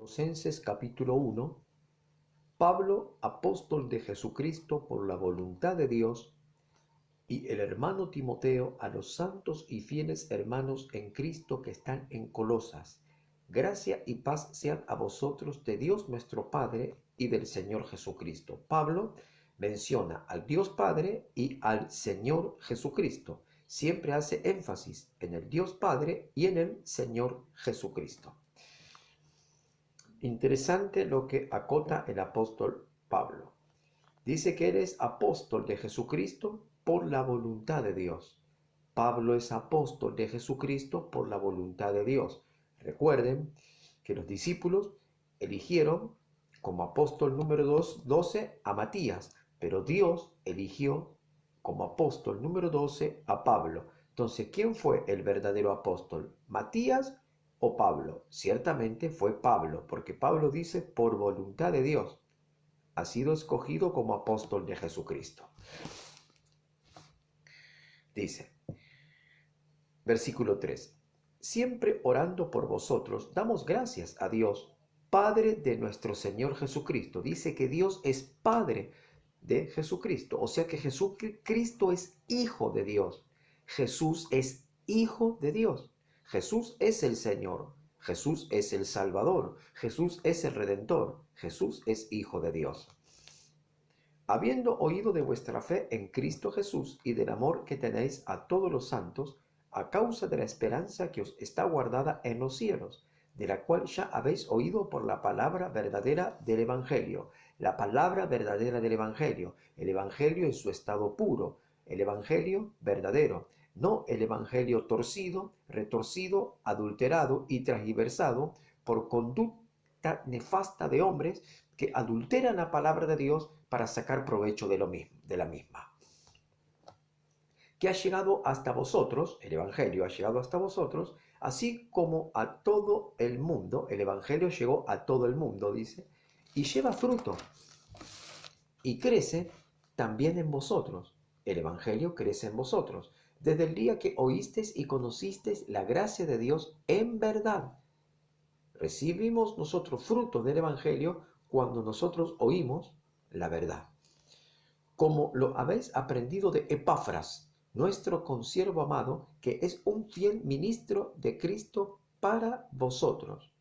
Colosenses capítulo 1. Pablo, apóstol de Jesucristo por la voluntad de Dios, y el hermano Timoteo a los santos y fieles hermanos en Cristo que están en Colosas. Gracia y paz sean a vosotros de Dios nuestro Padre y del Señor Jesucristo. Pablo menciona al Dios Padre y al Señor Jesucristo. Siempre hace énfasis en el Dios Padre y en el Señor Jesucristo. Interesante lo que acota el apóstol Pablo. Dice que eres apóstol de Jesucristo por la voluntad de Dios. Pablo es apóstol de Jesucristo por la voluntad de Dios. Recuerden que los discípulos eligieron como apóstol número 12 a Matías, pero Dios eligió como apóstol número 12 a Pablo. Entonces, ¿quién fue el verdadero apóstol? ¿Matías o Pablo? Ciertamente fue Pablo, porque Pablo dice por voluntad de Dios ha sido escogido como apóstol de Jesucristo. Dice, versículo 3, siempre orando por vosotros, damos gracias a Dios, Padre de nuestro Señor Jesucristo. Dice que Dios es Padre de Jesucristo, o sea que Jesucristo es Hijo de Dios. Jesús es Hijo de Dios. Jesús es el Señor. Jesús es el Salvador. Jesús es el Redentor. Jesús es Hijo de Dios. Habiendo oído de vuestra fe en Cristo Jesús y del amor que tenéis a todos los santos, a causa de la esperanza que os está guardada en los cielos, de la cual ya habéis oído por la palabra verdadera del Evangelio. La palabra verdadera del Evangelio, el Evangelio en su estado puro, el Evangelio verdadero, no el Evangelio torcido, retorcido, adulterado y transgiversado por conducta nefasta de hombres que adulteran la palabra de Dios para sacar provecho de la misma. Que ha llegado hasta vosotros, el Evangelio ha llegado hasta vosotros, así como a todo el mundo, el Evangelio llegó a todo el mundo, dice, y lleva fruto, y crece también en vosotros. El Evangelio crece en vosotros, desde el día que oísteis y conocisteis la gracia de Dios en verdad. Recibimos nosotros fruto del Evangelio cuando nosotros oímos la verdad. Como lo habéis aprendido de Epafras, nuestro consiervo amado, que es un fiel ministro de Cristo para vosotros,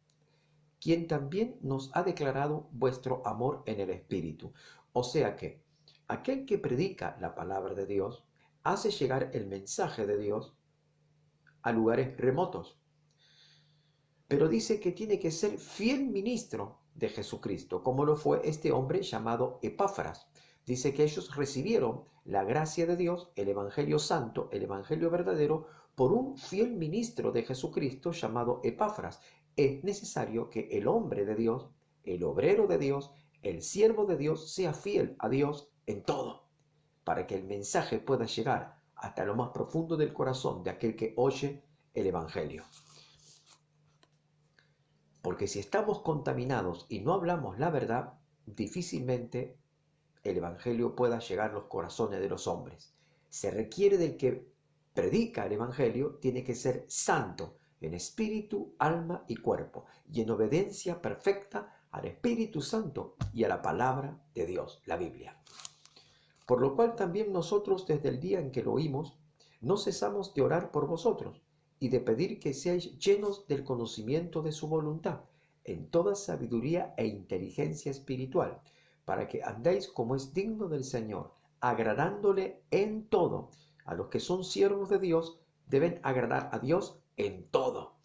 quien también nos ha declarado vuestro amor en el Espíritu. O sea que aquel que predica la palabra de Dios hace llegar el mensaje de Dios a lugares remotos. Pero dice que tiene que ser fiel ministro de Jesucristo, como lo fue este hombre llamado Epafras. Dice que ellos recibieron la gracia de Dios, el Evangelio santo, el Evangelio verdadero, por un fiel ministro de Jesucristo llamado Epafras. Es necesario que el hombre de Dios, el obrero de Dios, el siervo de Dios, sea fiel a Dios en todo, para que el mensaje pueda llegar hasta lo más profundo del corazón de aquel que oye el Evangelio. Porque si estamos contaminados y no hablamos la verdad, difícilmente el Evangelio pueda llegar a los corazones de los hombres. Se requiere del que predica el Evangelio, tiene que ser santo en espíritu, alma y cuerpo, y en obediencia perfecta al Espíritu Santo y a la palabra de Dios, la Biblia. Por lo cual también nosotros desde el día en que lo oímos, no cesamos de orar por vosotros y de pedir que seáis llenos del conocimiento de su voluntad, en toda sabiduría e inteligencia espiritual, para que andéis como es digno del Señor, agradándole en todo. A los que son siervos de Dios deben agradar a Dios en todo,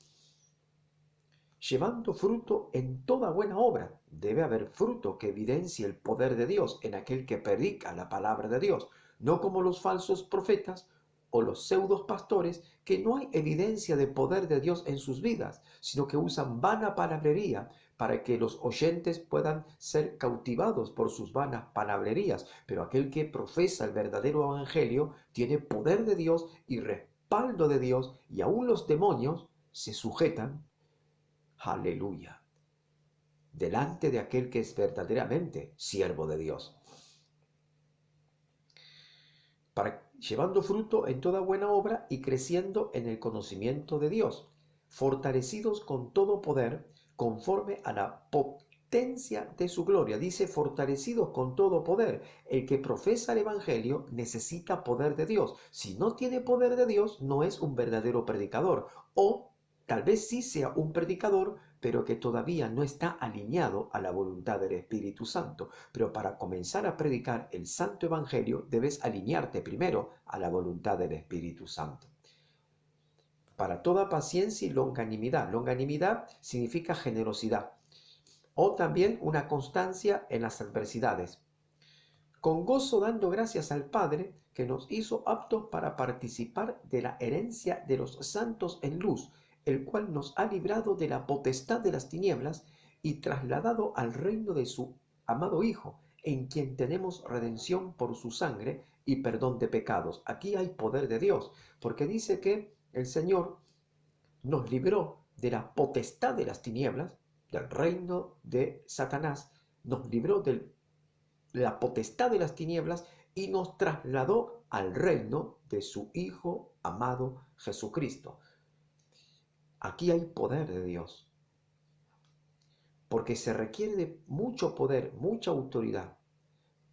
llevando fruto en toda buena obra. Debe haber fruto que evidencie el poder de Dios en aquel que predica la palabra de Dios, no como los falsos profetas o los pseudos pastores, que no hay evidencia de poder de Dios en sus vidas, sino que usan vana palabrería para que los oyentes puedan ser cautivados por sus vanas palabrerías. Pero aquel que profesa el verdadero evangelio tiene poder de Dios y respaldo de Dios, y aún los demonios se sujetan, aleluya, delante de aquel que es verdaderamente siervo de Dios, llevando fruto en toda buena obra y creciendo en el conocimiento de Dios, fortalecidos con todo poder conforme a la potencia de su gloria. Dice, fortalecidos con todo poder. El que profesa el Evangelio necesita poder de Dios. Si no tiene poder de Dios, no es un verdadero predicador. O tal vez sí sea un predicador, pero que todavía no está alineado a la voluntad del Espíritu Santo. Pero para comenzar a predicar el Santo Evangelio, debes alinearte primero a la voluntad del Espíritu Santo. Para toda paciencia y longanimidad. Longanimidad significa generosidad. O también una constancia en las adversidades. Con gozo dando gracias al Padre que nos hizo aptos para participar de la herencia de los santos en luz, el cual nos ha librado de la potestad de las tinieblas y trasladado al reino de su amado Hijo, en quien tenemos redención por su sangre y perdón de pecados. Aquí hay poder de Dios, porque dice que el Señor nos libró de la potestad de las tinieblas, del reino de Satanás, nos libró de la potestad de las tinieblas y nos trasladó al reino de su Hijo amado Jesucristo. Aquí hay poder de Dios, porque se requiere de mucho poder, mucha autoridad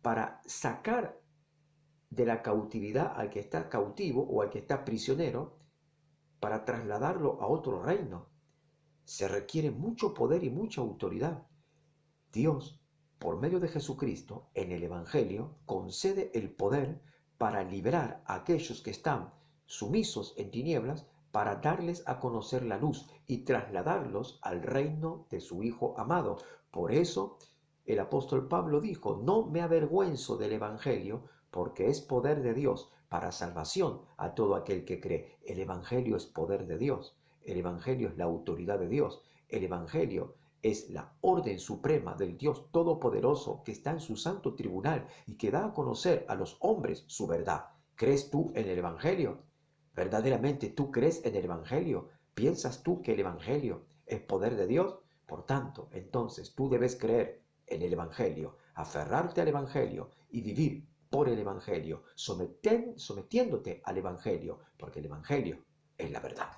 para sacar de la cautividad al que está cautivo o al que está prisionero, para trasladarlo a otro reino. Se requiere mucho poder y mucha autoridad. Dios, por medio de Jesucristo, en el Evangelio, concede el poder para librar a aquellos que están sumisos en tinieblas, para darles a conocer la luz y trasladarlos al reino de su Hijo amado. Por eso, el apóstol Pablo dijo, no me avergüenzo del Evangelio, porque es poder de Dios para salvación a todo aquel que cree. El Evangelio es poder de Dios. El Evangelio es la autoridad de Dios. El Evangelio es la orden suprema del Dios Todopoderoso que está en su santo tribunal y que da a conocer a los hombres su verdad. ¿Crees tú en el Evangelio? ¿Verdaderamente tú crees en el Evangelio? ¿Piensas tú que el Evangelio es poder de Dios? Por tanto, entonces tú debes creer en el Evangelio, aferrarte al Evangelio y vivir por el Evangelio, sometiéndote al Evangelio, porque el Evangelio es la verdad.